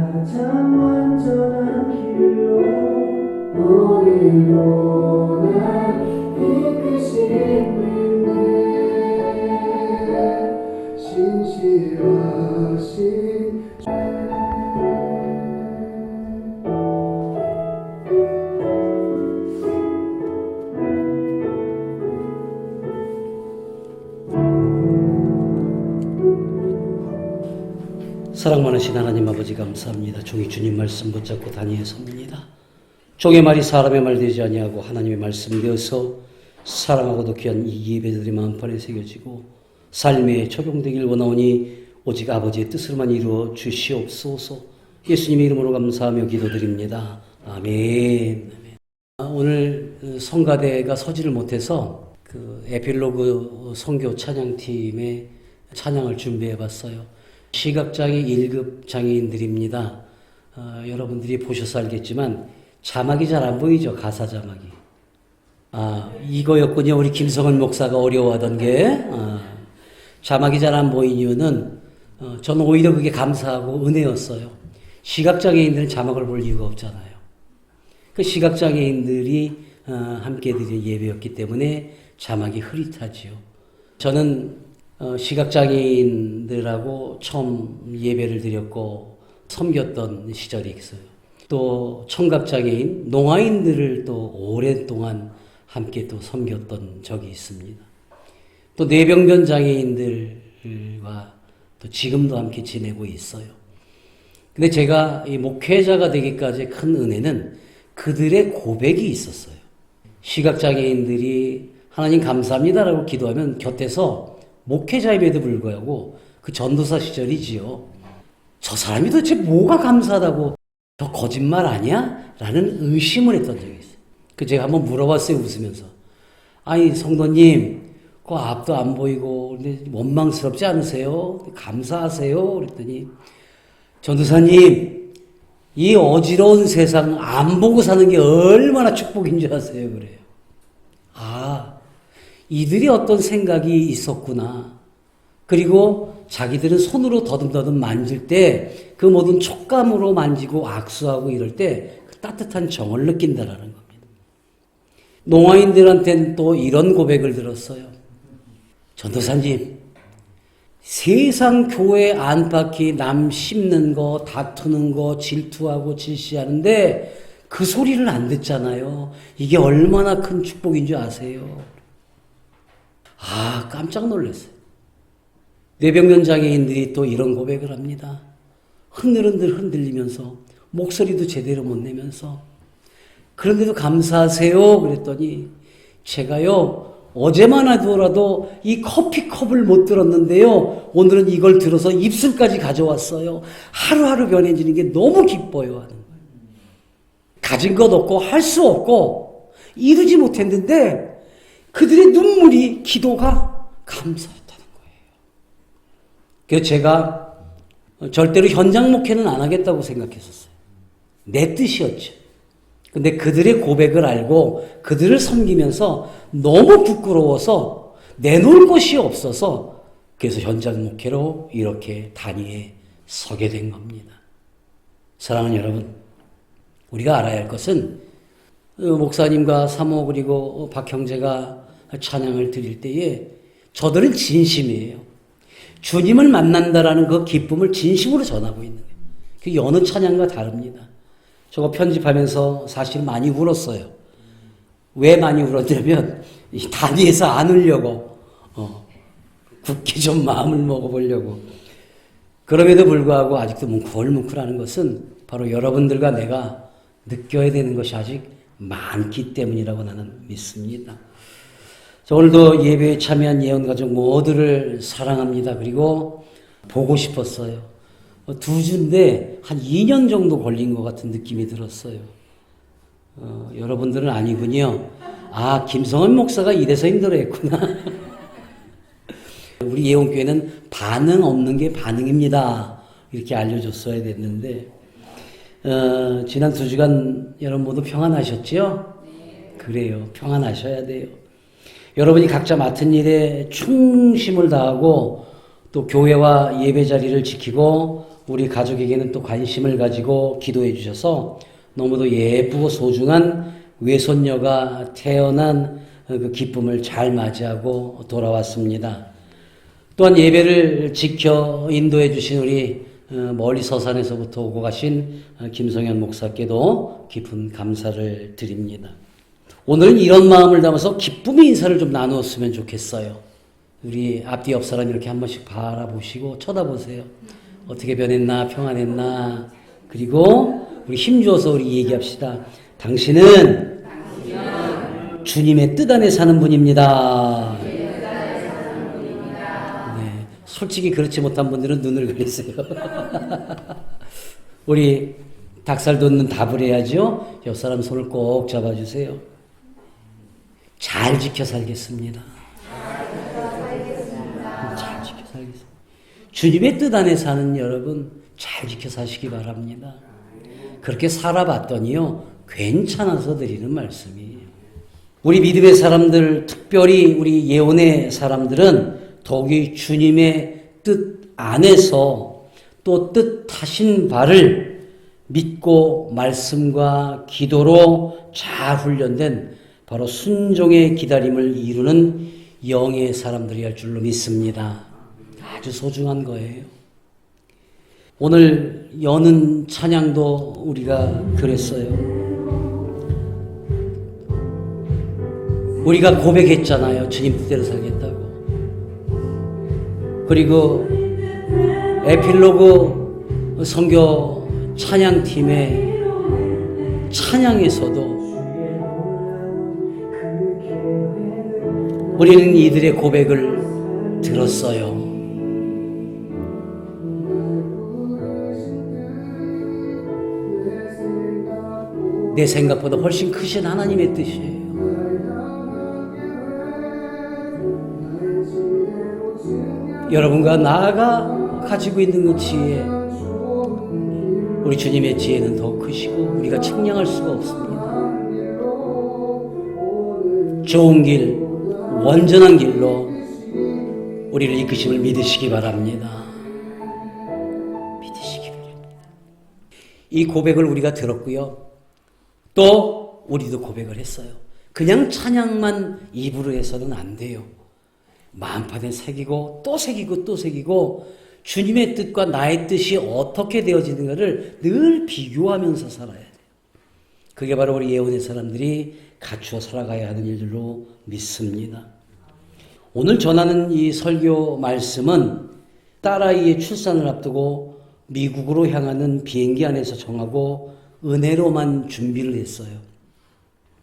가장 완전한 길로 오늘도 날 이끄시는 신실하신 사랑 많으신 하나님 아버지 감사합니다. 종이 주님 말씀 붙잡고 다니에 섭니다. 종의 말이 사람의 말 되지 아니하고 하나님의 말씀 되어서 사랑하고도 귀한 이 예배들이 마음판에 새겨지고 삶에 적용되길 원하오니 오직 아버지의 뜻으로만 이루어 주시옵소서. 예수님의 이름으로 감사하며 기도드립니다. 아멘. 오늘 성가대가 서지를 못해서 에필로그 선교 찬양팀의 찬양을 준비해봤어요. 시각장애 1급 장애인들입니다. 여러분들이 보셔서 알겠지만 자막이 잘 안 보이죠? 가사 자막이. 이거였군요. 우리 김성은 목사가 어려워하던 게. 자막이 잘 안 보인 이유는 저는 오히려 그게 감사하고 은혜였어요. 시각장애인들은 자막을 볼 이유가 없잖아요. 그 시각장애인들이 함께 드린 예배였기 때문에 자막이 흐릿하지요. 저는 시각장애인들하고 처음 예배를 드렸고 섬겼던 시절이 있어요. 또 청각장애인, 농아인들을 또 오랫동안 함께 또 섬겼던 적이 있습니다. 또 뇌병변 장애인들과 또 지금도 함께 지내고 있어요. 근데 제가 이 목회자가 되기까지의 큰 은혜는 그들의 고백이 있었어요. 시각장애인들이 하나님 감사합니다라고 기도하면 곁에서 목회자임에도 불구하고 그 전도사 시절이지요. 저 사람이 도대체 뭐가 감사하다고 저 거짓말 아니야? 라는 의심을 했던 적이 있어요. 제가 한번 물어봤어요, 웃으면서. 아니, 성도님, 그 앞도 안 보이고, 근데 원망스럽지 않으세요? 감사하세요? 그랬더니, 전도사님, 이 어지러운 세상 안 보고 사는 게 얼마나 축복인 줄 아세요? 그래요. 이들이 어떤 생각이 있었구나. 그리고 자기들은 손으로 더듬더듬 만질 때 그 모든 촉감으로 만지고 악수하고 이럴 때 그 따뜻한 정을 느낀다라는 겁니다. 농아인들한테는 또 이런 고백을 들었어요. 전도사님, 세상 교회 안팎이 남 씹는 거, 다투는 거, 질투하고 질시하는데 그 소리를 안 듣잖아요. 이게 얼마나 큰 축복인 줄 아세요? 깜짝 놀랐어요. 뇌병변 장애인들이 또 이런 고백을 합니다. 흔들흔들 흔들리면서 목소리도 제대로 못 내면서 그런데도 감사하세요. 그랬더니 제가요 어제만 하더라도 이 커피컵을 못 들었는데요 오늘은 이걸 들어서 입술까지 가져왔어요. 하루하루 변해지는 게 너무 기뻐요 하는 거예요. 가진 것 없고 할 수 없고 이루지 못했는데 그들의 눈물이 기도가 감사했다는 거예요. 그래서 제가 절대로 현장 목회는 안 하겠다고 생각했었어요. 내 뜻이었죠. 근데 그들의 고백을 알고 그들을 섬기면서 너무 부끄러워서 내놓을 것이 없어서 그래서 현장 목회로 이렇게 단위에 서게 된 겁니다. 사랑하는 여러분, 우리가 알아야 할 것은 목사님과 사모 그리고 박 형제가 찬양을 드릴 때에 저들은 진심이에요. 주님을 만난다라는 그 기쁨을 진심으로 전하고 있는 거예요. 그게 어느 찬양과 다릅니다. 저거 편집하면서 사실 많이 울었어요. 왜 많이 울었냐면 이 단위에서 안 울려고 굳게 좀 마음을 먹어보려고. 그럼에도 불구하고 아직도 뭉클뭉클하는 것은 바로 여러분들과 내가 느껴야 되는 것이 아직 많기 때문이라고 나는 믿습니다. 오늘도 예배에 참여한 예언가족 모두를 사랑합니다. 그리고 보고 싶었어요. 두 주인데 한 2년 정도 걸린 것 같은 느낌이 들었어요. 여러분들은 아니군요. 김성은 목사가 이래서 힘들어했구나. 우리 예원교회는 반응 없는 게 반응입니다. 이렇게 알려줬어야 됐는데 지난 2주간 여러분 모두 평안하셨죠? 네. 그래요. 평안하셔야 돼요. 여러분이 각자 맡은 일에 충심을 다하고 또 교회와 예배 자리를 지키고 우리 가족에게는 또 관심을 가지고 기도해 주셔서 너무도 예쁘고 소중한 외손녀가 태어난 그 기쁨을 잘 맞이하고 돌아왔습니다. 또한 예배를 지켜 인도해 주신 우리 멀리 서산에서부터 오고 가신 김성현 목사께도 깊은 감사를 드립니다. 오늘은 이런 마음을 담아서 기쁨의 인사를 좀 나누었으면 좋겠어요. 우리 앞뒤 옆 사람 이렇게 한 번씩 바라보시고 쳐다보세요. 어떻게 변했나, 평안했나. 그리고 우리 힘주어서 우리 얘기합시다. 당신은 주님의 뜻 안에 사는 분입니다. 네, 솔직히 그렇지 못한 분들은 눈을 가리세요. 우리 닭살 돋는 답을 해야죠. 옆 사람 손을 꼭 잡아주세요. 잘 지켜 살겠습니다. 잘 지켜 살겠습니다. 주님의 뜻 안에 사는 여러분 잘 지켜 사시기 바랍니다. 그렇게 살아봤더니요 괜찮아서 드리는 말씀이에요. 우리 믿음의 사람들, 특별히 우리 예언의 사람들은 더욱이 주님의 뜻 안에서 또 뜻하신 바를 믿고 말씀과 기도로 잘 훈련된 바로 순종의 기다림을 이루는 영의 사람들이 할 줄로 믿습니다. 아주 소중한 거예요. 오늘 여는 찬양도 우리가 그랬어요. 우리가 고백했잖아요. 주님 뜻대로 살겠다고. 그리고 에필로그 선교 찬양팀의 찬양에서도 우리는 이들의 고백을 들었어요. 내 생각보다 훨씬 크신 하나님의 뜻이에요. 여러분과 나가 가지고 있는 그 지혜, 우리 주님의 지혜는 더 크시고 우리가 측량할 수가 없습니다. 좋은 길, 원전한 길로 우리를 이끄심을 믿으시기 바랍니다. 믿으시기 바랍니다. 이 고백을 우리가 들었고요. 또 우리도 고백을 했어요. 그냥 찬양만 입으로 해서는 안 돼요. 마음판에 새기고 또 새기고 또 새기고 주님의 뜻과 나의 뜻이 어떻게 되어지는가를 늘 비교하면서 살아야 돼요. 그게 바로 우리 예언의 사람들이 갖추어 살아가야 하는 일들로 믿습니다. 오늘 전하는 이 설교 말씀은 딸아이의 출산을 앞두고 미국으로 향하는 비행기 안에서 정하고 은혜로만 준비를 했어요.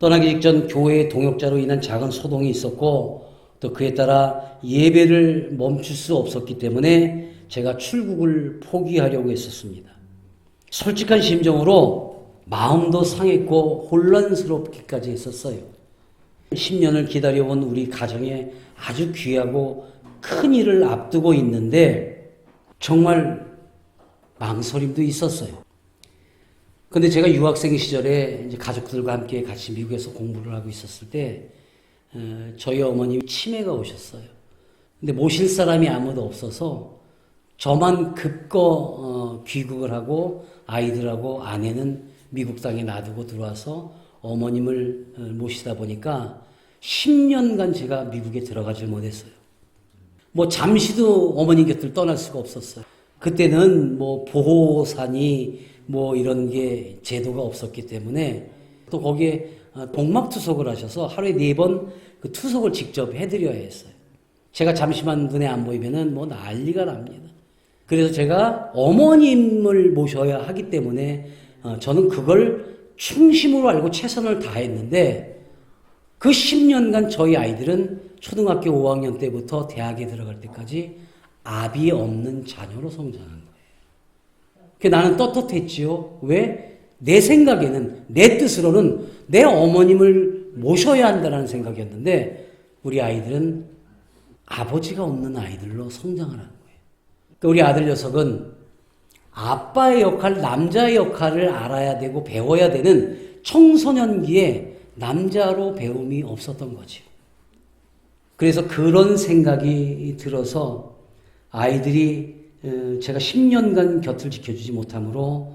떠나기 직전 교회의 동역자로 인한 작은 소동이 있었고 또 그에 따라 예배를 멈출 수 없었기 때문에 제가 출국을 포기하려고 했었습니다. 솔직한 심정으로 마음도 상했고 혼란스럽기까지 했었어요. 10년을 기다려온 우리 가정에 아주 귀하고 큰 일을 앞두고 있는데 정말 망설임도 있었어요. 근데 제가 유학생 시절에 이제 가족들과 함께 같이 미국에서 공부를 하고 있었을 때 저희 어머님이 치매가 오셨어요. 근데 모실 사람이 아무도 없어서 저만 급거 귀국을 하고 아이들하고 아내는 미국 땅에 놔두고 들어와서 어머님을 모시다 보니까 10년간 제가 미국에 들어가질 못했어요. 뭐 잠시도 어머님 곁을 떠날 수가 없었어요. 그때는 뭐 보호산이 뭐 이런 게 제도가 없었기 때문에 또 거기에 복막 투석을 하셔서 하루에 4번 그 투석을 직접 해드려야 했어요. 제가 잠시만 눈에 안 보이면은 뭐 난리가 납니다. 그래서 제가 어머님을 모셔야 하기 때문에 저는 그걸 충심으로 알고 최선을 다했는데 그 10년간 저희 아이들은 초등학교 5학년 때부터 대학에 들어갈 때까지 아비 없는 자녀로 성장한 거예요. 나는 떳떳했지요. 왜? 내 생각에는, 내 뜻으로는 내 어머님을 모셔야 한다는 생각이었는데 우리 아이들은 아버지가 없는 아이들로 성장을 하는 거예요. 그러니까 우리 아들 녀석은 아빠의 역할, 남자의 역할을 알아야 되고 배워야 되는 청소년기에 남자로 배움이 없었던 거죠. 그래서 그런 생각이 들어서 아이들이 제가 10년간 곁을 지켜주지 못함으로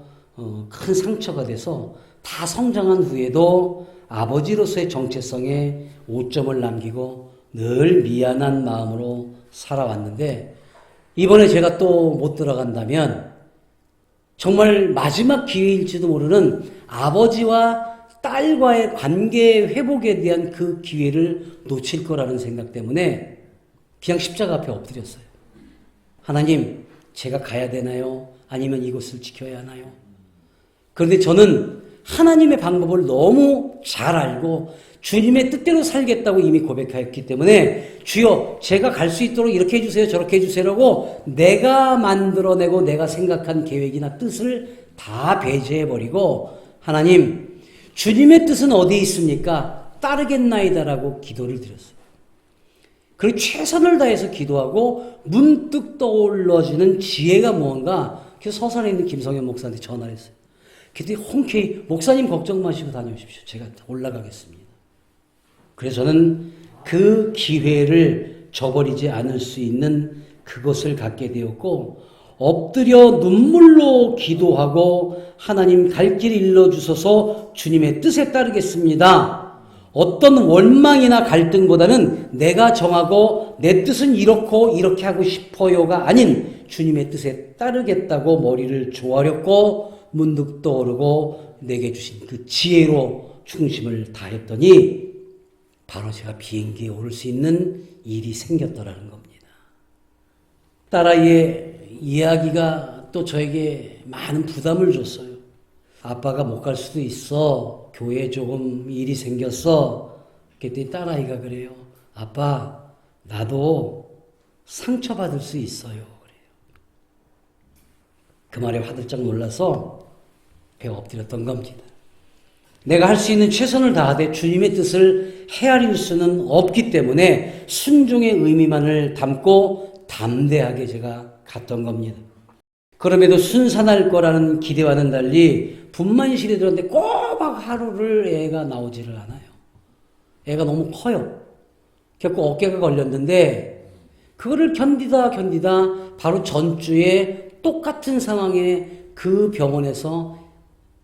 큰 상처가 돼서 다 성장한 후에도 아버지로서의 정체성에 오점을 남기고 늘 미안한 마음으로 살아왔는데 이번에 제가 또 못 들어간다면 정말 마지막 기회일지도 모르는 아버지와 딸과의 관계 회복에 대한 그 기회를 놓칠 거라는 생각 때문에 그냥 십자가 앞에 엎드렸어요. 하나님, 제가 가야 되나요? 아니면 이곳을 지켜야 하나요? 그런데 저는 하나님의 방법을 너무 잘 알고 주님의 뜻대로 살겠다고 이미 고백하였기 때문에 주여 제가 갈 수 있도록 이렇게 해주세요 저렇게 해주세요라고 내가 만들어내고 내가 생각한 계획이나 뜻을 다 배제해버리고 하나님 주님의 뜻은 어디에 있습니까? 따르겠나이다라고 기도를 드렸어요. 그리고 최선을 다해서 기도하고 문득 떠올라지는 지혜가 무언가 그래서 서산에 있는 김성현 목사한테 전화를 했어요. 그때 흔쾌히 목사님 걱정 마시고 다녀오십시오. 제가 올라가겠습니다. 그래서 저는 그 기회를 저버리지 않을 수 있는 그것을 갖게 되었고 엎드려 눈물로 기도하고 하나님 갈 길 일러주소서 주님의 뜻에 따르겠습니다. 어떤 원망이나 갈등보다는 내가 정하고 내 뜻은 이렇고 이렇게 하고 싶어요가 아닌 주님의 뜻에 따르겠다고 머리를 조아렸고 문득 떠오르고 내게 주신 그 지혜로 충심을 다했더니 바로 제가 비행기에 오를 수 있는 일이 생겼더라는 겁니다. 딸아이의 이야기가 또 저에게 많은 부담을 줬어요. 아빠가 못 갈 수도 있어. 교회에 조금 일이 생겼어. 그랬더니 딸아이가 그래요. 아빠, 나도 상처받을 수 있어요. 그래요. 그 말에 화들짝 놀라서 배에 엎드렸던 겁니다. 내가 할 수 있는 최선을 다하되 주님의 뜻을 헤아릴 수는 없기 때문에 순종의 의미만을 담고 담대하게 제가 갔던 겁니다. 그럼에도 순산할 거라는 기대와는 달리 분만실에 들었는데 꼬박 하루를 애가 나오지를 않아요. 애가 너무 커요. 결국 어깨가 걸렸는데 그거를 견디다 바로 전주에 똑같은 상황에 그 병원에서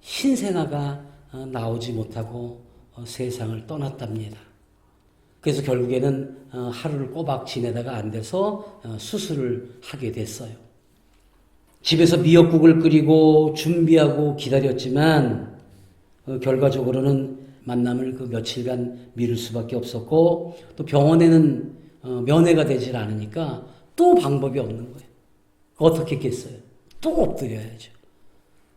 신생아가 나오지 못하고 세상을 떠났답니다. 그래서 결국에는 하루를 꼬박 지내다가 안 돼서 수술을 하게 됐어요. 집에서 미역국을 끓이고 준비하고 기다렸지만 결과적으로는 만남을 그 며칠간 미룰 수밖에 없었고 또 병원에는 면회가 되질 않으니까 또 방법이 없는 거예요. 어떻게 했겠어요? 또 엎드려야죠.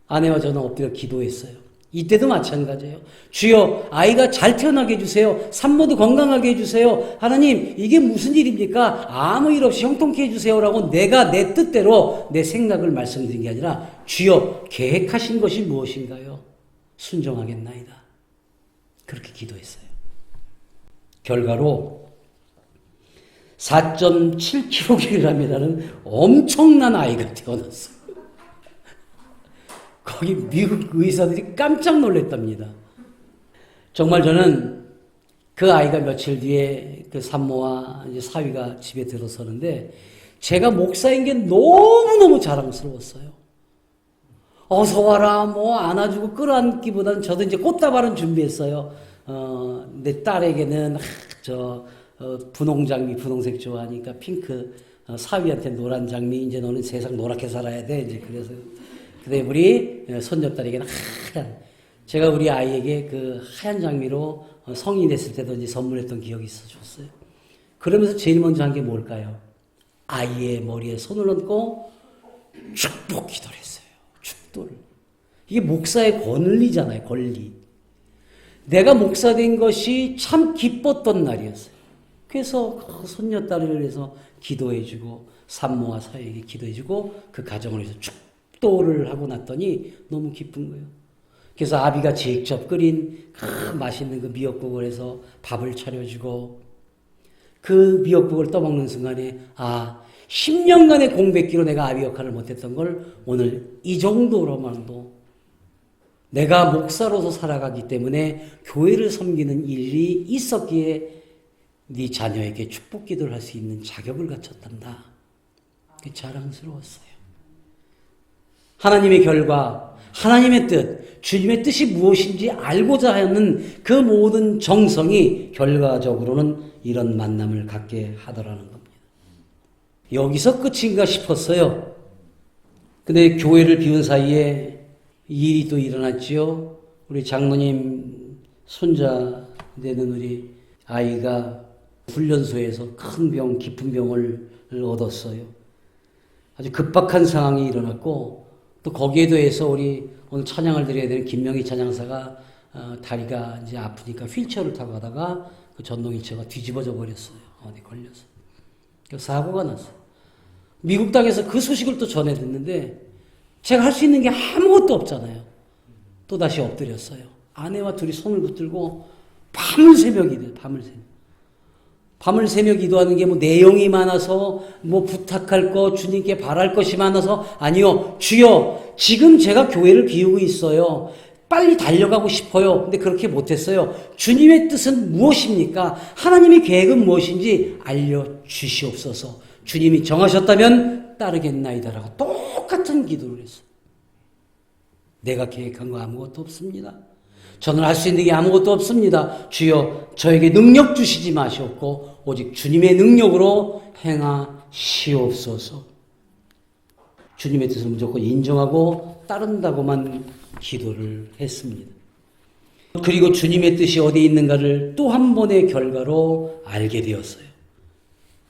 아내와 저는 엎드려 기도했어요. 이때도 마찬가지예요. 주여 아이가 잘 태어나게 해주세요. 산모도 건강하게 해주세요. 하나님 이게 무슨 일입니까? 아무 일 없이 형통케 해주세요라고 내가 내 뜻대로 내 생각을 말씀드린 게 아니라 주여 계획하신 것이 무엇인가요? 순종하겠나이다. 그렇게 기도했어요. 결과로 4.7kg이라는 엄청난 아이가 태어났어요. 거기 미국 의사들이 깜짝 놀랐답니다. 정말 저는 그 아이가 며칠 뒤에 그 산모와 이제 사위가 집에 들어서는데 제가 목사인 게 너무너무 자랑스러웠어요. 어서 와라, 뭐 안아주고 끌어안기보다는 저도 이제 꽃다발은 준비했어요. 내 딸에게는 분홍 장미, 분홍색 좋아하니까 핑크, 사위한테 노란 장미, 이제 너는 세상 노랗게 살아야 돼. 이제 그래서. 근데 우리 손녀딸에게는 하얀, 제가 우리 아이에게 그 하얀 장미로 성인이 됐을 때도 이제 선물했던 기억이 있어 줬어요. 그러면서 제일 먼저 한 게 뭘까요? 아이의 머리에 손을 얹고 축복 기도를 했어요. 축도를. 이게 목사의 권리잖아요, 권리. 내가 목사 된 것이 참 기뻤던 날이었어요. 그래서 손녀딸을 위해서 기도해주고 산모와 사위에게 기도해주고 그 가정을 위해서 축도를 하고 났더니 너무 기쁜 거예요. 그래서 아비가 직접 끓인 맛있는 그 미역국을 해서 밥을 차려주고 그 미역국을 떠먹는 순간에 10년간의 공백기로 내가 아비 역할을 못했던 걸 오늘 이 정도로만도 내가 목사로서 살아가기 때문에 교회를 섬기는 일이 있었기에 네 자녀에게 축복 기도를 할 수 있는 자격을 갖췄단다. 그게 자랑스러웠어요. 하나님의 결과, 하나님의 뜻, 주님의 뜻이 무엇인지 알고자 하는 그 모든 정성이 결과적으로는 이런 만남을 갖게 하더라는 겁니다. 여기서 끝인가 싶었어요. 근데 교회를 비운 사이에 일이 또 일어났지요. 우리 장로님 손자 되는 우리 아이가 훈련소에서 큰 병, 깊은 병을 얻었어요. 아주 급박한 상황이 일어났고 또 거기에 더해서 우리 오늘 찬양을 드려야 되는 김명희 찬양사가 다리가 이제 아프니까 휠체어를 타고 가다가 그 전동 휠체어가 뒤집어져 버렸어요. 어디 걸려서. 사고가 났어요. 미국 땅에서 그 소식을 또 전해 듣는데 제가 할 수 있는 게 아무것도 없잖아요. 또 다시 엎드렸어요. 아내와 둘이 손을 붙들고 밤을 새벽이 돼요. 밤을 새며 기도하는 게 뭐 내용이 많아서 뭐 부탁할 거, 주님께 바랄 것이 많아서 아니요. 주여, 지금 제가 교회를 비우고 있어요. 빨리 달려가고 싶어요. 근데 그렇게 못했어요. 주님의 뜻은 무엇입니까? 하나님의 계획은 무엇인지 알려주시옵소서. 주님이 정하셨다면 따르겠나이다라고 똑같은 기도를 했어요. 내가 계획한 거 아무것도 없습니다. 저는 할 수 있는 게 아무것도 없습니다. 주여, 저에게 능력 주시지 마시옵고 오직 주님의 능력으로 행하시옵소서. 주님의 뜻을 무조건 인정하고 따른다고만 기도를 했습니다. 그리고 주님의 뜻이 어디에 있는가를 또 한 번의 결과로 알게 되었어요.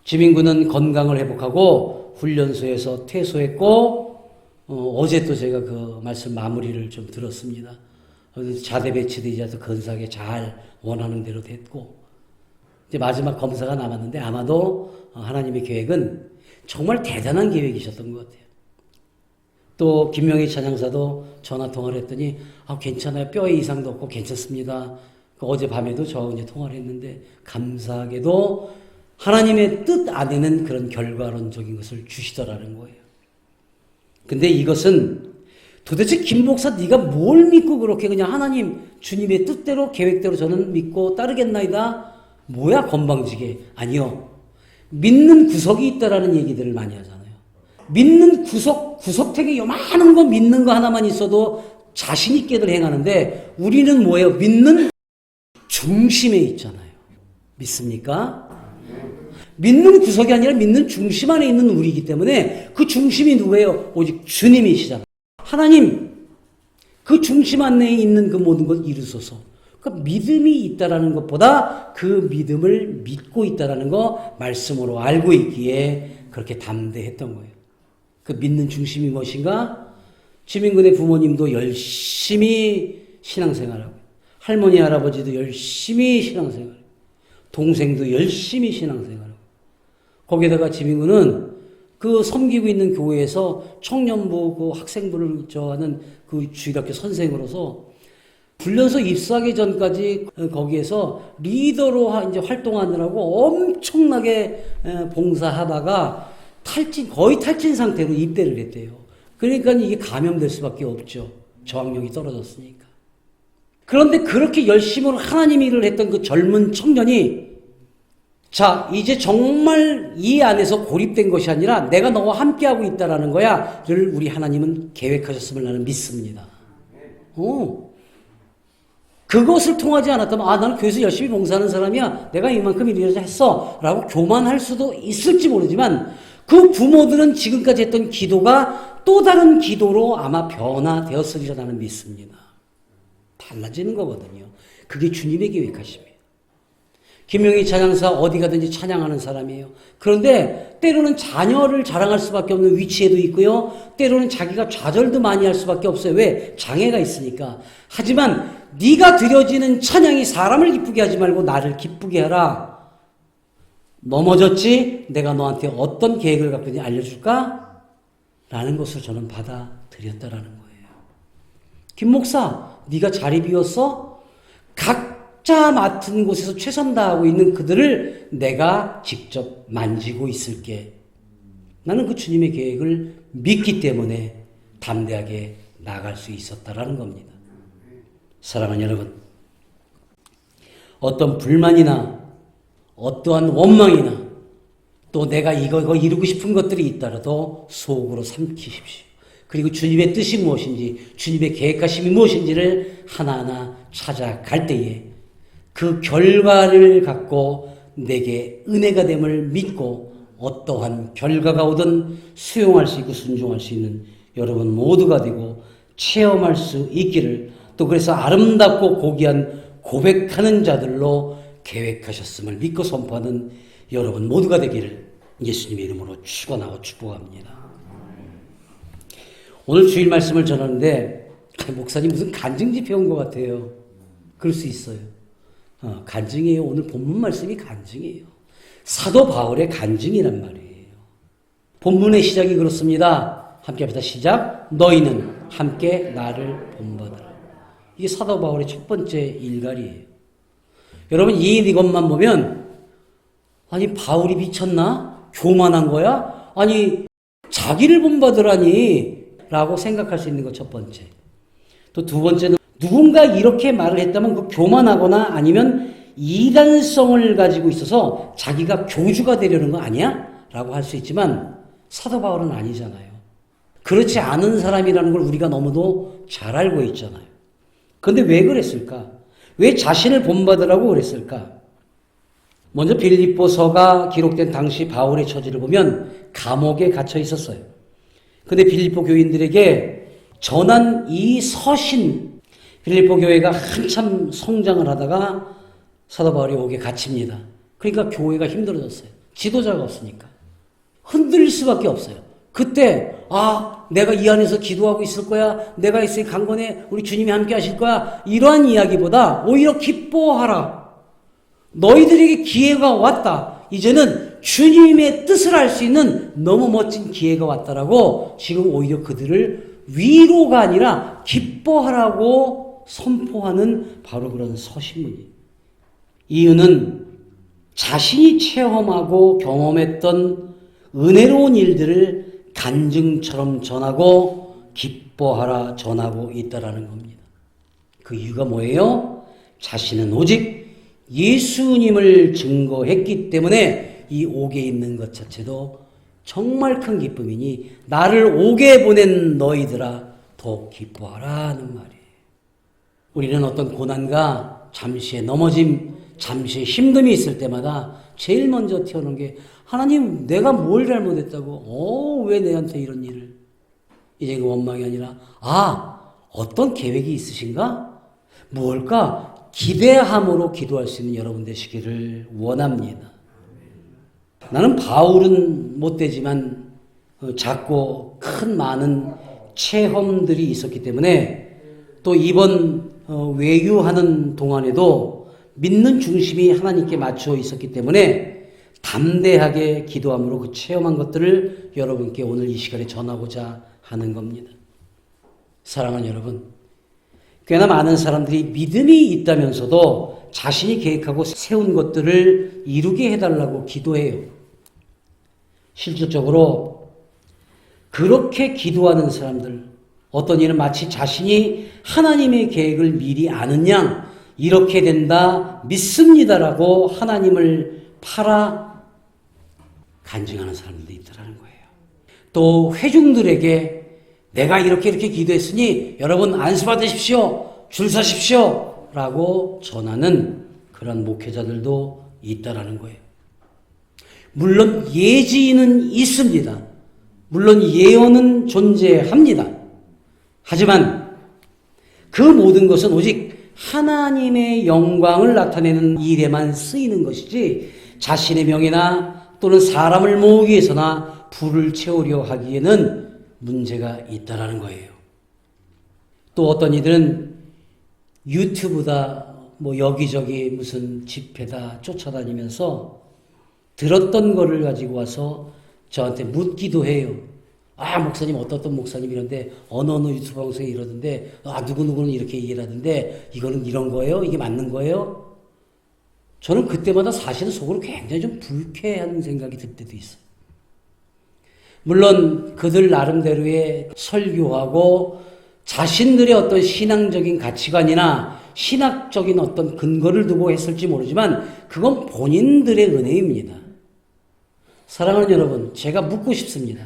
지민군은 건강을 회복하고 훈련소에서 퇴소했고 어제 또 제가 그 말씀 마무리를 좀 들었습니다. 자대 배치되지 않아서 건사하게 잘 원하는 대로 됐고 이제 마지막 검사가 남았는데 아마도 하나님의 계획은 정말 대단한 계획이셨던 것 같아요. 또 김명희 찬양사도 전화 통화를 했더니 괜찮아요. 뼈에 이상도 없고 괜찮습니다. 어제 밤에도 저 이제 통화를 했는데 감사하게도 하나님의 뜻 안에는 그런 결과론적인 것을 주시더라는 거예요. 근데 이것은 도대체 김 목사 네가 뭘 믿고 그렇게 그냥 하나님 주님의 뜻대로 계획대로 저는 믿고 따르겠나이다. 뭐야 건방지게. 아니요. 믿는 구석이 있다라는 얘기들을 많이 하잖아요. 믿는 구석택에 요만한 거 믿는 거 하나만 있어도 자신 있게들 행하는데 우리는 뭐예요? 믿는 중심에 있잖아요. 믿습니까? 믿는 구석이 아니라 믿는 중심 안에 있는 우리이기 때문에 그 중심이 누구예요? 오직 주님이시잖아요. 하나님, 그 중심 안에 있는 그 모든 걸 이루소서. 그러니까 믿음이 있다라는 것보다 그 믿음을 믿고 있다라는 거 말씀으로 알고 있기에 그렇게 담대했던 거예요. 그 믿는 중심이 무엇인가? 지민군의 부모님도 열심히 신앙생활하고 할머니, 할아버지도 열심히 신앙생활하고 동생도 열심히 신앙생활하고 거기에다가 지민군은 그 섬기고 있는 교회에서 청년부 그 학생부를 하는 그 주일학교 선생으로서 훈련소 입사하기 전까지 거기에서 리더로 이제 활동하느라고 엄청나게 봉사하다가 거의 탈진 상태로 입대를 했대요. 그러니까 이게 감염될 수밖에 없죠. 저항력이 떨어졌으니까. 그런데 그렇게 열심으로 하나님 일을 했던 그 젊은 청년이 자, 이제 정말 이 안에서 고립된 것이 아니라 내가 너와 함께하고 있다라는 거야를 우리 하나님은 계획하셨음을 나는 믿습니다. 그것을 통하지 않았다면 나는 교회에서 열심히 봉사하는 사람이야. 내가 이만큼 일을 했어. 라고 교만할 수도 있을지 모르지만 그 부모들은 지금까지 했던 기도가 또 다른 기도로 아마 변화되었으리라 나는 믿습니다. 달라지는 거거든요. 그게 주님의 계획하십니다. 김명희 찬양사 어디 가든지 찬양하는 사람이에요. 그런데 때로는 자녀를 자랑할 수밖에 없는 위치에도 있고요. 때로는 자기가 좌절도 많이 할 수밖에 없어요. 왜? 장애가 있으니까. 하지만 네가 드려지는 찬양이 사람을 기쁘게 하지 말고 나를 기쁘게 하라. 넘어졌지? 내가 너한테 어떤 계획을 갖고 있는지 알려줄까? 라는 것을 저는 받아들였다라는 거예요. 김 목사, 네가 자리 비웠어? 각자 맡은 곳에서 최선 다하고 있는 그들을 내가 직접 만지고 있을게. 나는 그 주님의 계획을 믿기 때문에 담대하게 나아갈 수 있었다라는 겁니다. 사랑하는 여러분, 어떤 불만이나 어떠한 원망이나 또 내가 이거 이루고 싶은 것들이 있더라도 속으로 삼키십시오. 그리고 주님의 뜻이 무엇인지, 주님의 계획하심이 무엇인지를 하나하나 찾아갈 때에 그 결과를 갖고 내게 은혜가 됨을 믿고 어떠한 결과가 오든 수용할 수 있고 순종할 수 있는 여러분 모두가 되고 체험할 수 있기를, 또 그래서 아름답고 고귀한 고백하는 자들로 계획하셨음을 믿고 선포하는 여러분 모두가 되기를 예수님의 이름으로 축원하고 축복합니다. 오늘 주일 말씀을 전하는데 목사님 무슨 간증 집회 온 것 같아요. 그럴 수 있어요. 간증이에요. 오늘 본문 말씀이 간증이에요. 사도 바울의 간증이란 말이에요. 본문의 시작이 그렇습니다. 함께 합시다. 시작. 너희는 함께 나를 본받으라. 이게 사도 바울의 첫 번째 일갈이에요. 여러분 이것만 보면 아니 바울이 미쳤나? 교만한 거야? 아니 자기를 본받으라니 라고 생각할 수 있는 것 첫 번째. 또 두 번째는 누군가 이렇게 말을 했다면 그 교만하거나 아니면 이단성을 가지고 있어서 자기가 교주가 되려는 거 아니야? 라고 할 수 있지만 사도 바울은 아니잖아요. 그렇지 않은 사람이라는 걸 우리가 너무도 잘 알고 있잖아요. 그런데 왜 그랬을까? 왜 자신을 본받으라고 그랬을까? 먼저 빌립보서가 기록된 당시 바울의 처지를 보면 감옥에 갇혀 있었어요. 근데 빌립보 교인들에게 전한 이 서신, 빌립보 교회가 한참 성장을 하다가 사도 바울이 옥에 갇힙니다. 그러니까 교회가 힘들어졌어요. 지도자가 없으니까. 흔들릴 수밖에 없어요. 그때 내가 이 안에서 기도하고 있을 거야. 내가 있으니 강건해. 우리 주님이 함께 하실 거야. 이러한 이야기보다 오히려 기뻐하라. 너희들에게 기회가 왔다. 이제는 주님의 뜻을 알 수 있는 너무 멋진 기회가 왔다라고 지금 오히려 그들을 위로가 아니라 기뻐하라고 선포하는 바로 그런 서신문이에요. 이유는 자신이 체험하고 경험했던 은혜로운 일들을 간증처럼 전하고 기뻐하라 전하고 있다라는 겁니다. 그 이유가 뭐예요? 자신은 오직 예수님을 증거했기 때문에 이 옥에 있는 것 자체도 정말 큰 기쁨이니 나를 옥에 보낸 너희들아 더 기뻐하라는 말이에요. 우리는 어떤 고난과 잠시의 넘어짐, 잠시의 힘듦이 있을 때마다 제일 먼저 튀어나오는 게 하나님 내가 뭘 잘못했다고 왜 내한테 이런 일을. 이제 그 원망이 아니라 어떤 계획이 있으신가? 무엇일까? 기대함으로 기도할 수 있는 여러분 되시기를 원합니다. 나는 바울은 못되지만 작고 큰 많은 체험들이 있었기 때문에 또 이번 외유하는 동안에도 믿는 중심이 하나님께 맞춰 있었기 때문에 담대하게 기도함으로 그 체험한 것들을 여러분께 오늘 이 시간에 전하고자 하는 겁니다. 사랑하는 여러분, 꽤나 많은 사람들이 믿음이 있다면서도 자신이 계획하고 세운 것들을 이루게 해달라고 기도해요. 실질적으로 그렇게 기도하는 사람들, 어떤 이는 마치 자신이 하나님의 계획을 미리 아는 양 이렇게 된다 믿습니다라고 하나님을 팔아 간증하는 사람들도 있더라는 거예요. 또 회중들에게 내가 이렇게 기도했으니 여러분 안수 받으십시오, 줄 서십시오 라고 전하는 그런 목회자들도 있다라는 거예요. 물론 예지는 있습니다. 물론 예언은 존재합니다. 하지만 그 모든 것은 오직 하나님의 영광을 나타내는 일에만 쓰이는 것이지 자신의 명예나 또는 사람을 모으기 위해서나 부를 채우려 하기에는 문제가 있다라는 거예요. 또 어떤 이들은 유튜브다 여기저기 무슨 집회다 쫓아다니면서 들었던 거를 가지고 와서 저한테 묻기도 해요. 목사님 어떤 목사님 이런데 어느 유튜브 방송에 이러던데 누구누구는 이렇게 얘기를 하던데 이거는 이런 거예요? 이게 맞는 거예요? 저는 그때마다 사실은 속으로 굉장히 좀 불쾌한 생각이 들 때도 있어요. 물론 그들 나름대로의 설교하고 자신들의 어떤 신앙적인 가치관이나 신학적인 어떤 근거를 두고 했을지 모르지만 그건 본인들의 은혜입니다. 사랑하는 여러분, 제가 묻고 싶습니다.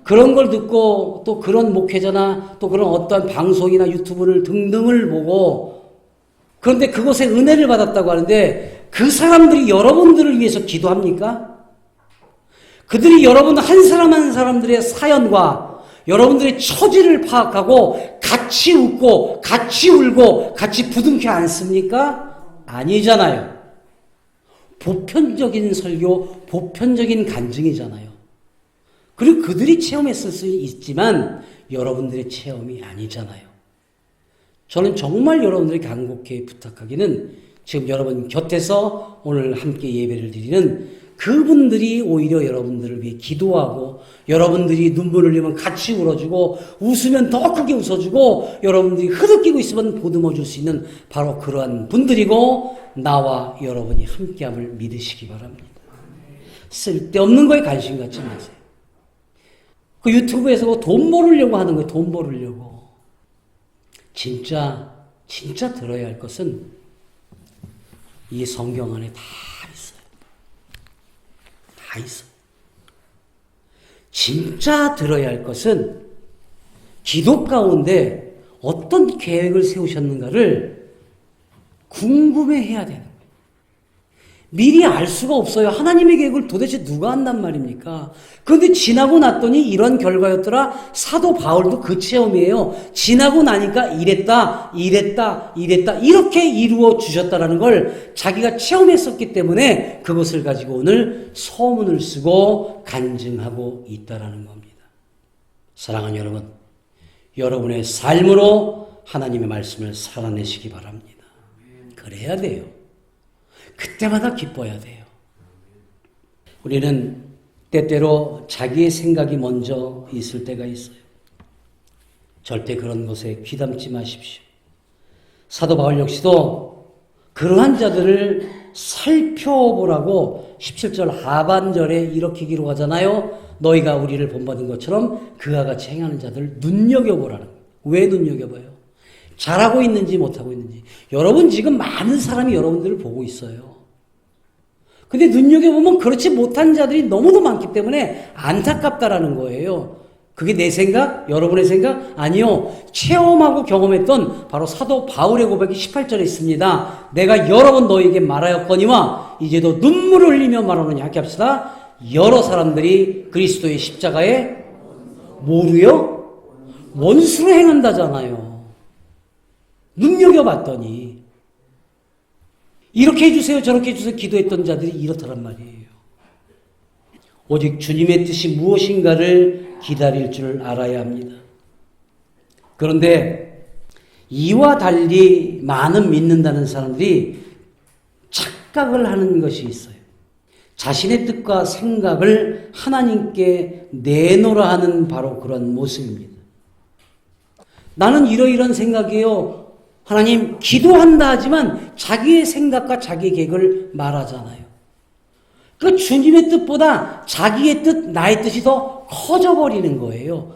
그런 걸 듣고 또 그런 목회자나 또 그런 어떠한 방송이나 유튜브를 등등을 보고 그런데 그곳에 은혜를 받았다고 하는데 그 사람들이 여러분들을 위해서 기도합니까? 그들이 여러분 한 사람 한 사람들의 사연과 여러분들의 처지를 파악하고 같이 웃고 같이 울고 같이 부둥켜 안습니까? 아니잖아요. 보편적인 설교, 보편적인 간증이잖아요. 그리고 그들이 체험했을 수 있지만 여러분들의 체험이 아니잖아요. 저는 정말 여러분들이 간곡히 부탁하기는 지금 여러분 곁에서 오늘 함께 예배를 드리는 그분들이 오히려 여러분들을 위해 기도하고 여러분들이 눈물을 흘리면 같이 울어주고 웃으면 더 크게 웃어주고 여러분들이 흐느끼고 있으면 보듬어 줄 수 있는 바로 그러한 분들이고 나와 여러분이 함께함을 믿으시기 바랍니다. 쓸데없는 거에 관심 갖지 마세요. 그 유튜브에서 돈 벌으려고 하는 거예요. 돈 벌으려고. 진짜 들어야 할 것은 이 성경 안에 다 있어요. 다 있어요. 진짜 들어야 할 것은 기도 가운데 어떤 계획을 세우셨는가를 궁금해해야 되는 거예요. 미리 알 수가 없어요. 하나님의 계획을 도대체 누가 한단 말입니까? 그런데 지나고 났더니 이런 결과였더라. 사도 바울도 그 체험이에요. 지나고 나니까 이랬다 이렇게 이루어 주셨다라는 걸 자기가 체험했었기 때문에 그것을 가지고 오늘 소문을 쓰고 간증하고 있다라는 겁니다. 사랑하는 여러분, 여러분의 삶으로 하나님의 말씀을 살아내시기 바랍니다. 그래야 돼요. 그때마다 기뻐야 돼요. 우리는 때때로 자기의 생각이 먼저 있을 때가 있어요. 절대 그런 것에 귀담지 마십시오. 사도 바울 역시도 그러한 자들을 살펴보라고 17절 하반절에 이렇게 기록하잖아요. 너희가 우리를 본받은 것처럼 그와 같이 행하는 자들을 눈여겨보라는 거예요. 왜 눈여겨봐요? 잘하고 있는지 못하고 있는지. 여러분 지금 많은 사람이 여러분들을 보고 있어요. 근데 눈여겨보면 그렇지 못한 자들이 너무도 많기 때문에 안타깝다라는 거예요. 그게 내 생각? 여러분의 생각? 아니요. 체험하고 경험했던 바로 사도 바울의 고백이 18절에 있습니다. 내가 여러 번 너에게 말하였거니와 이제도 눈물을 흘리며 말하느냐. 함께 합시다. 여러 사람들이 그리스도의 십자가에 뭐로요? 원수로 행한다잖아요. 눈여겨봤더니 이렇게 해주세요 저렇게 해주세요 기도했던 자들이 이렇다란 말이에요. 오직 주님의 뜻이 무엇인가를 기다릴 줄 알아야 합니다. 그런데 이와 달리 많은 믿는다는 사람들이 착각을 하는 것이 있어요. 자신의 뜻과 생각을 하나님께 내놓으라 하는 바로 그런 모습입니다. 나는 이러이러한 생각이에요. 하나님 기도한다 하지만 자기의 생각과 자기의 계획을 말하잖아요. 그 주님의 뜻보다 자기의 뜻, 나의 뜻이 더 커져버리는 거예요.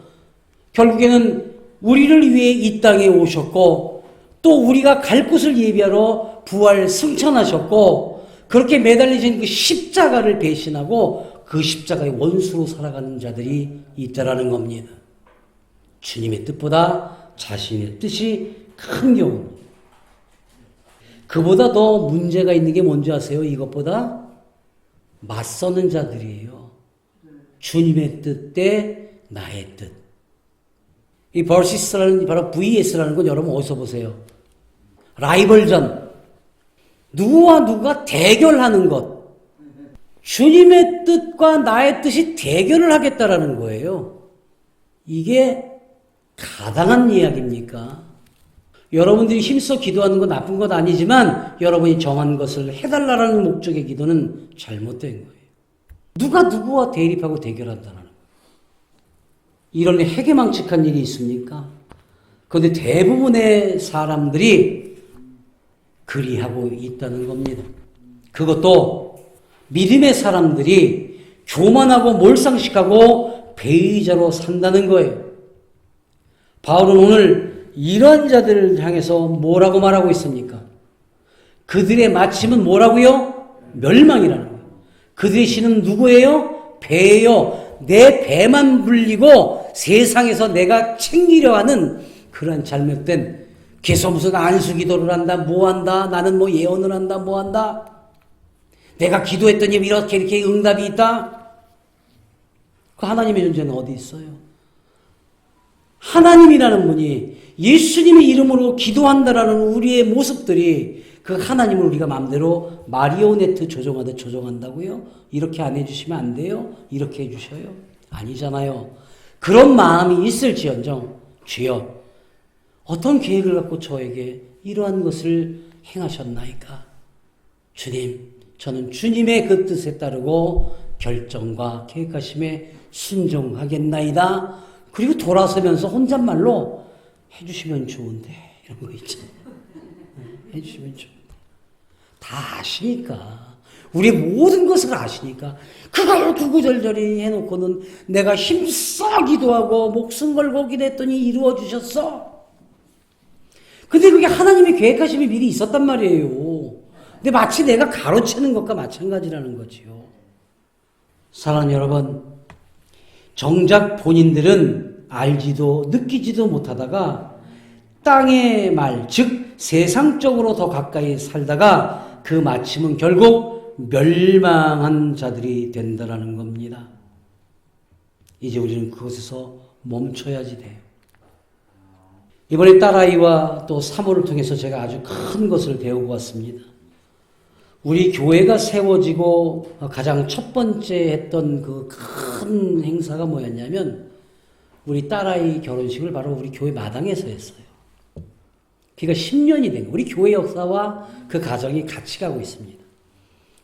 결국에는 우리를 위해 이 땅에 오셨고 또 우리가 갈 곳을 예비하러 부활 승천하셨고 그렇게 매달리신 그 십자가를 배신하고 그 십자가의 원수로 살아가는 자들이 있다라는 겁니다. 주님의 뜻보다 자신의 뜻이 큰 경우입니다. 그보다 더 문제가 있는 게 뭔지 아세요? 이것보다 맞서는 자들이에요. 주님의 뜻 대 나의 뜻. 이 버시스라는 바로 VS라는 건 여러분 어디서 보세요? 라이벌전. 누구와 누가 대결하는 것. 주님의 뜻과 나의 뜻이 대결을 하겠다라는 거예요. 이게 가당한 이야기입니까? 여러분들이 힘써 기도하는 건 나쁜 것 아니지만 여러분이 정한 것을 해달라는 목적의 기도는 잘못된 거예요. 누가 누구와 대립하고 대결한다는 거예요. 이런 해괴망측한 일이 있습니까? 그런데 대부분의 사람들이 그리하고 있다는 겁니다. 그것도 믿음의 사람들이 교만하고 몰상식하고 배의자로 산다는 거예요. 바울은 오늘 이런 자들을 향해서 뭐라고 말하고 있습니까? 그들의 마침은 뭐라고요? 멸망이라는 거예요. 그들의 신은 누구예요? 배예요. 내 배만 불리고 세상에서 내가 챙기려 하는 그런 잘못된 그래서 무슨 안수기도를 한다, 뭐 한다, 나는 뭐 예언을 한다, 뭐 한다. 내가 기도했더니 이렇게 응답이 있다. 그 하나님의 존재는 어디 있어요? 하나님이라는 분이 예수님의 이름으로 기도한다라는 우리의 모습들이 그 하나님을 우리가 마음대로 마리오네트 조종하듯 조종한다고요? 이렇게 안 해주시면 안 돼요? 이렇게 해주셔요? 아니잖아요. 그런 마음이 있을지언정 주여 어떤 계획을 갖고 저에게 이러한 것을 행하셨나이까? 주님, 저는 주님의 그 뜻에 따르고 결정과 계획하심에 순종하겠나이다. 그리고 돌아서면서 혼잣말로 해주시면 좋은데 이런 거 있잖아요. 해주시면 좋은데. 다 아시니까. 우리의 모든 것을 아시니까 그걸 구구절절히 해놓고는 내가 힘써 기도하고 목숨 걸고 기도했더니 이루어 주셨어. 근데 그게 하나님의 계획하심이 미리 있었단 말이에요. 근데 마치 내가 가로채는 것과 마찬가지라는 거지요. 사랑하는 여러분, 정작 본인들은 알지도 느끼지도 못하다가 땅의 말, 즉 세상적으로 더 가까이 살다가 그 마침은 결국 멸망한 자들이 된다라는 겁니다. 이제 우리는 그것에서 멈춰야지 돼요. 이번에 딸아이와 또 사모를 통해서 제가 아주 큰 것을 배우고 왔습니다. 우리 교회가 세워지고 가장 첫 번째 했던 그 큰 행사가 뭐였냐면 우리 딸아이 결혼식을 바로 우리 교회 마당에서 했어요. 그러니까 10년이 된 거예요. 우리 교회 역사와 그 가정이 같이 가고 있습니다.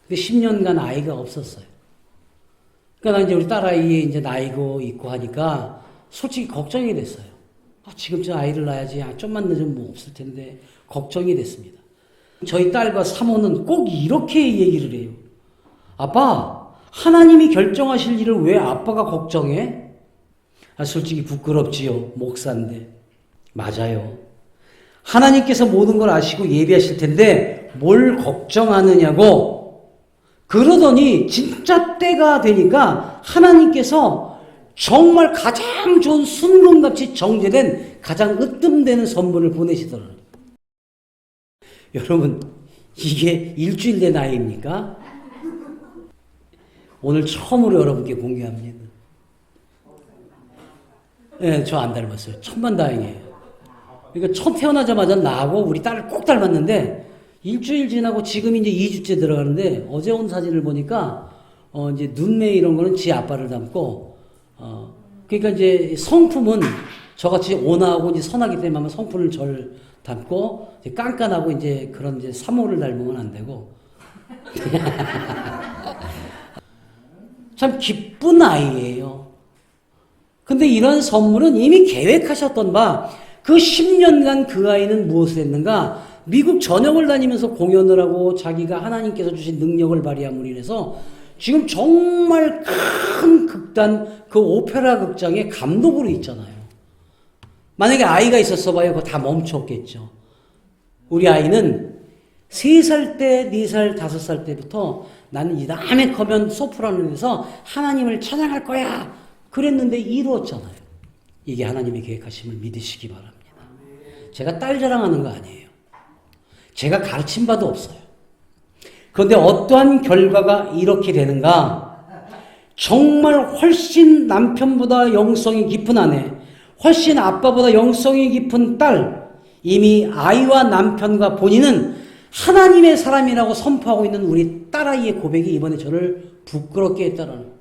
근데 10년간 아이가 없었어요. 그러니까 이제 우리 딸아이 이제 나이고 있고 하니까 솔직히 걱정이 됐어요. 지금쯤 아이를 낳아야지. 좀만 늦으면 뭐 없을 텐데 걱정이 됐습니다. 저희 딸과 사모는 꼭 이렇게 얘기를 해요. 아빠, 하나님이 결정하실 일을 왜 아빠가 걱정해? 솔직히 부끄럽지요. 목사인데. 맞아요. 하나님께서 모든 걸 아시고 예비하실 텐데 뭘 걱정하느냐고. 그러더니 진짜 때가 되니까 하나님께서 정말 가장 좋은 순금같이 정제된 가장 으뜸되는 선물을 보내시더라고요. 여러분, 이게 일주일 된 아이입니까? 오늘 처음으로 여러분께 공개합니다. 네, 저 안 닮았어요. 천만다행이에요. 그러니까 처음 태어나자마자 나하고 우리 딸을 꼭 닮았는데 일주일 지나고 지금 이제 2주째 들어가는데 어제 온 사진을 보니까 이제 눈매 이런 거는 지 아빠를 닮고 그러니까 이제 성품은 저같이 온화하고 이제 선하기 때문에 성품을 절 닮고 이제 깐깐하고 이제 그런 이제 사모를 닮으면 안 되고 참 기쁜 아이예요. 근데 이런 선물은 이미 계획하셨던 바 그 10년간 그 아이는 무엇을 했는가? 미국 전역을 다니면서 공연을 하고 자기가 하나님께서 주신 능력을 발휘함으로 인해서 지금 정말 큰 극단 그 오페라 극장의 감독으로 있잖아요. 만약에 아이가 있었어 봐요. 그거 다 멈췄겠죠. 우리 아이는 3살 때, 4살, 5살 때부터 나는 이 다음에 커면 소프라노로 해서 하나님을 찬양할 거야. 그랬는데 이루었잖아요. 이게 하나님의 계획하심을 믿으시기 바랍니다. 제가 딸 자랑하는 거 아니에요. 제가 가르친 바도 없어요. 그런데 어떠한 결과가 이렇게 되는가? 정말 훨씬 남편보다 영성이 깊은 아내, 훨씬 아빠보다 영성이 깊은 딸, 이미 아이와 남편과 본인은 하나님의 사람이라고 선포하고 있는 우리 딸아이의 고백이 이번에 저를 부끄럽게 했다라는.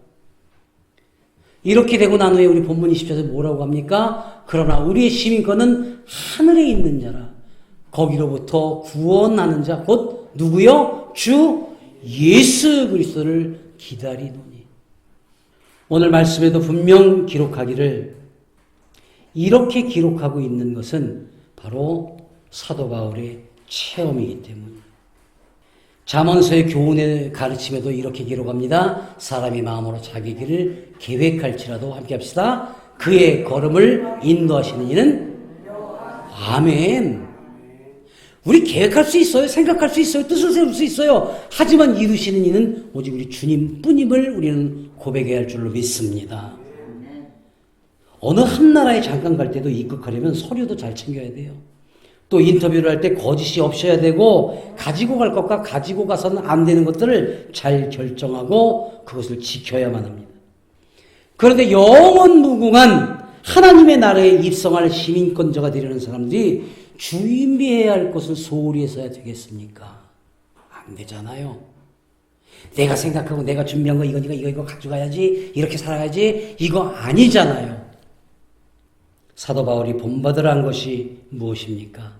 이렇게 되고 난 후에 우리 본문 20절에서 뭐라고 합니까? 그러나 우리의 시민권은 하늘에 있는 자라. 거기로부터 구원하는 자 곧 누구요? 주 예수 그리스도를 기다리노니. 오늘 말씀에도 분명 기록하기를 이렇게 기록하고 있는 것은 바로 사도 바울의 체험이기 때문입니다. 잠언서의 교훈의 가르침에도 이렇게 기록합니다. 사람이 마음으로 자기 길을 계획할지라도 함께 합시다. 그의 걸음을 인도하시는 이는 아멘. 우리 계획할 수 있어요. 생각할 수 있어요. 뜻을 세울 수 있어요. 하지만 이루시는 이는 오직 우리 주님뿐임을 우리는 고백해야 할 줄로 믿습니다. 어느 한 나라에 잠깐 갈 때도 입국하려면 서류도 잘 챙겨야 돼요. 또 인터뷰를 할 때 거짓이 없어야 되고 가지고 갈 것과 가지고 가서는 안 되는 것들을 잘 결정하고 그것을 지켜야만 합니다. 그런데 영원 무궁한 하나님의 나라에 입성할 시민권자가 되려는 사람들이 준비해야 할 것을 소홀히 해서야 되겠습니까? 안 되잖아요. 내가 생각하고 내가 준비한 거 이거 가져가야지, 이렇게 살아야지, 이거 아니잖아요. 사도 바울이 본받으라 한 것이 무엇입니까?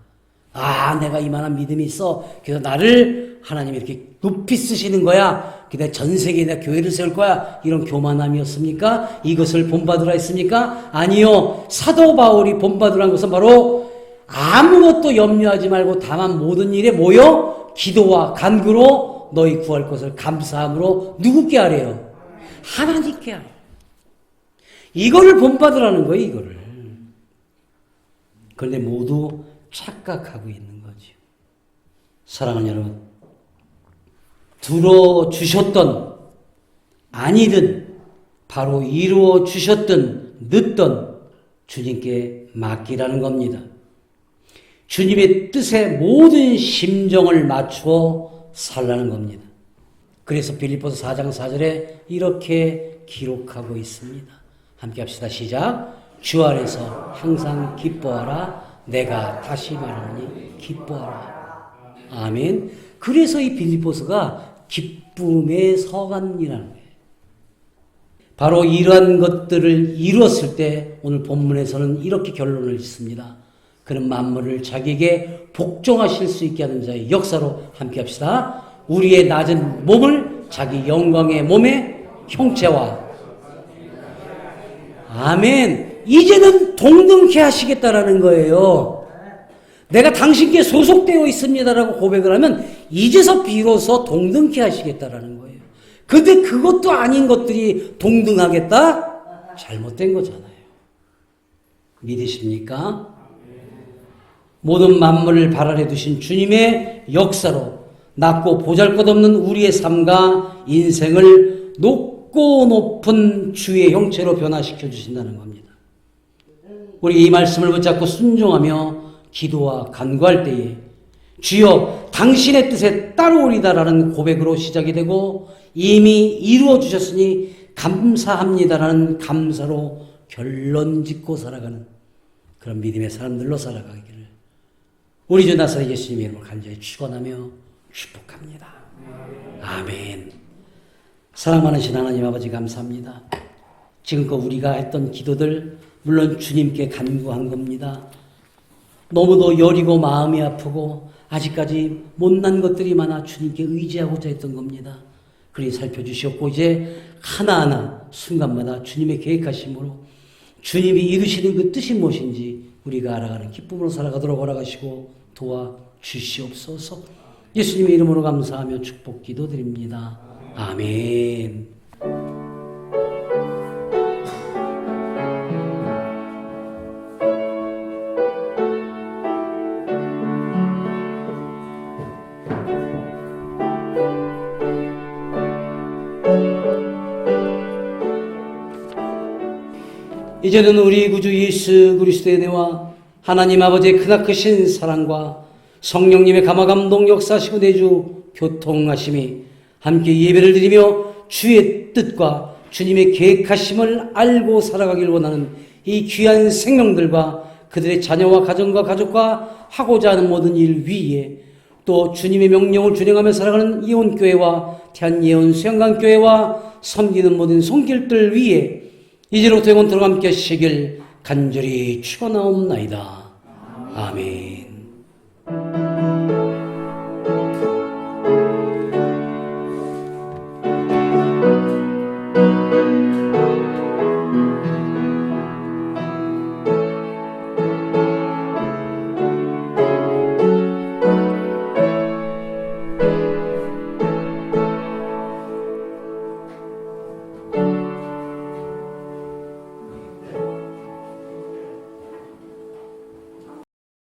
내가 이만한 믿음이 있어. 그래서 나를 하나님이 이렇게 높이 쓰시는 거야. 내가 전 세계에 내가 교회를 세울 거야. 이런 교만함이었습니까? 이것을 본받으라 했습니까? 아니요. 사도 바울이 본받으라 한 것은 바로 아무것도 염려하지 말고 다만 모든 일에 모여 기도와 간구로 너희 구할 것을 감사함으로 누구께 하래요? 하나님께 하래요. 이거를 본받으라는 거예요. 이거를. 그런데 모두 착각하고 있는 거죠. 사랑하는 여러분, 들어주셨던 아니든 바로 이루어 주셨든 늦든 주님께 맡기라는 겁니다. 주님의 뜻에 모든 심정을 맞추어 살라는 겁니다. 그래서 빌립보서 4장 4절에 이렇게 기록하고 있습니다. 함께 합시다. 시작. 주 안에서 항상 기뻐하라. 내가 다시 말하노니 기뻐하라. 아멘. 그래서 이 빌립보서가 기쁨의 서간이라는 거예요. 바로 이러한 것들을 이루었을 때 오늘 본문에서는 이렇게 결론을 짓습니다. 그는 만물을 자기에게 복종하실 수 있게 하는 자의 역사로 함께 합시다. 우리의 낮은 몸을 자기 영광의 몸의 형체와 아멘. 이제는 동등케 하시겠다라는 거예요. 내가 당신께 소속되어 있습니다라고 고백을 하면 이제서 비로소 동등케 하시겠다라는 거예요. 근데 그것도 아닌 것들이 동등하겠다? 잘못된 거잖아요. 믿으십니까? 모든 만물을 발 아래 두신 주님의 역사로 낮고 보잘것없는 우리의 삶과 인생을 높고 높은 주의 형체로 변화시켜 주신다는 겁니다. 우리 이 말씀을 붙잡고 순종하며 기도와 간구할 때에 주여 당신의 뜻에 따르오리다라는 고백으로 시작이 되고 이미 이루어 주셨으니 감사합니다라는 감사로 결론 짓고 살아가는 그런 믿음의 사람들로 살아가기를 우리 주 나사렛 예수님의 이름으로 간절히 축원하며 축복합니다. 아멘. 사랑 많으신 하나님 아버지 감사합니다. 지금껏 우리가 했던 기도들 물론 주님께 간구한 겁니다. 너무도 여리고 마음이 아프고 아직까지 못난 것들이 많아 주님께 의지하고자 했던 겁니다. 그리 살펴주셨고 이제 하나하나 순간마다 주님의 계획하심으로 주님이 이루시는 그 뜻이 무엇인지 우리가 알아가는 기쁨으로 살아가도록 허락하시고 도와주시옵소서. 예수님의 이름으로 감사하며 축복 기도드립니다. 아멘. 이제는 우리 구주 예수 그리스도의 은혜와 하나님 아버지의 크나크신 사랑과 성령님의 감화감동 역사시고 내주 교통하심이 함께 예배를 드리며 주의 뜻과 주님의 계획하심을 알고 살아가길 원하는 이 귀한 생명들과 그들의 자녀와 가정과 가족과 하고자 하는 모든 일 위에 또 주님의 명령을 준행하며 살아가는 이온교회와 대한예언 수양강교회와 섬기는 모든 손길들 위에 이제로부터 영원토록 함께 하시길 간절히 축원하옵나이다. 아멘.